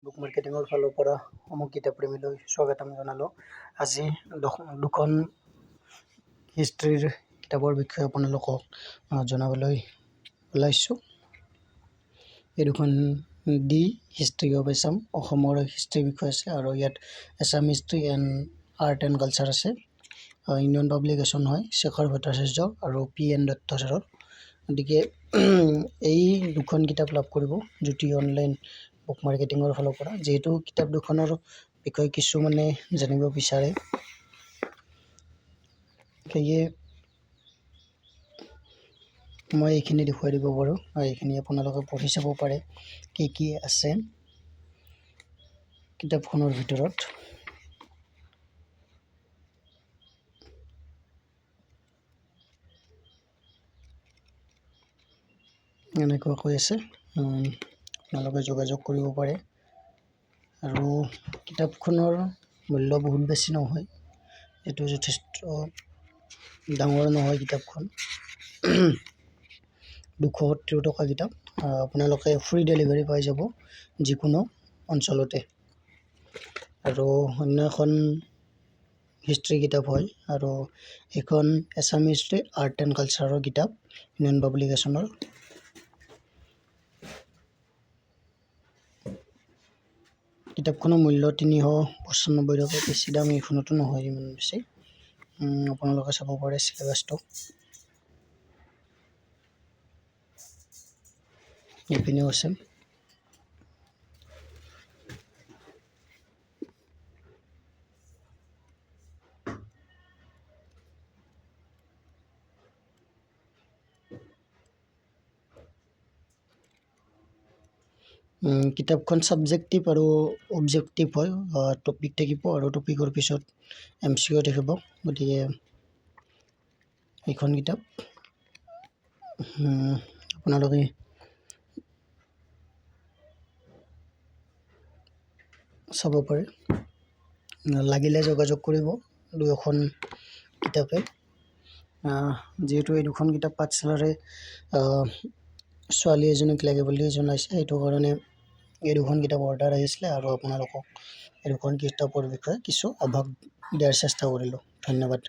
Book মাৰ্কেটিঙৰ ফালৰ পৰা সমূহ কিতাপ প্ৰেমীলৈ স্বাগতম জনালোঁ। আজি দুখন হিষ্ট্ৰীৰ কিতাপৰ বিষয়ে আপোনালোকক জনাবলৈ ওলাইছোঁ। এই দুখন দি হিষ্ট্ৰী অফ এছাম, অসমৰ হিষ্ট্ৰীৰ বিষয়ে আছে, আৰু ইয়াত Assam history and art and culture আছে। ইউনিয়ন পাব্লিকেশ্যন হয়, শেখৰ ভট্টাচাৰ্য আৰু PN দত্ত ছাৰৰ। গতিকে এই দুখন কিতাপ লাভ কৰিব জ্যোতি অনলাইন বুক মাৰ্কেটিঙৰ ফালৰ পৰা। যিহেতু কিতাপ দুখনৰ বিষয়ে কিছুমানে জানিব বিচাৰে, সেয়ে মই এইখিনি দেখুৱাই দিব পাৰোঁ, আৰু এইখিনি আপোনালোকে পঢ়ি চাব পাৰে কি আছে কিতাপখনৰ ভিতৰত। এনেকুৱাকৈ আছে, আপোনালোকে যোগাযোগ কৰিব পাৰে। আৰু কিতাপখনৰ মূল্য বহুত বেছি নহয়, এইটো যথেষ্ট ডাঙৰ নহয় কিতাপখন। 270 টকা কিতাপ। আপোনালোকে ফ্ৰী ডেলিভাৰী পাই যাব যিকোনো অঞ্চলতে। আৰু অন্য এখন হিষ্ট্ৰী কিতাপ হয়, আৰু এইখন এছাম হিষ্ট্ৰী আৰ্ট এণ্ড কালচাৰৰ কিতাপ, ইউনিয়ন পাব্লিকেশ্যনৰ। কিতাপখনৰ মূল্য 395 টকা। বেছি দাম এইখনতো নহয় ইমান বেছি। আপোনালোকে চাব পাৰে চিলেবাছটো। এইপিনেও আছে। কিতাপখন ছাবজেক্টিভ আৰু অবজেক্টিভ হয়। টপিক থাকিব আৰু টপিকৰ পিছত MCQ থাকিব। গতিকে এইখন কিতাপ আপোনালোকে চাব পাৰে। লাগিলে যোগাযোগ কৰিব দুয়োখন কিতাপে। যিহেতু এই দুখন কিতাপ পাঠশালাৰে ছোৱালী এজনীক লাগে বুলি জনাইছে, সেইটো কাৰণে এই দুখন কিতাপ অৰ্ডাৰ আহিছিলে, আৰু আপোনালোকক এই দুখন কিতাপৰ বিষয়ে কিছু আভাস দিয়াৰ চেষ্টা কৰিলোঁ। ধন্যবাদ।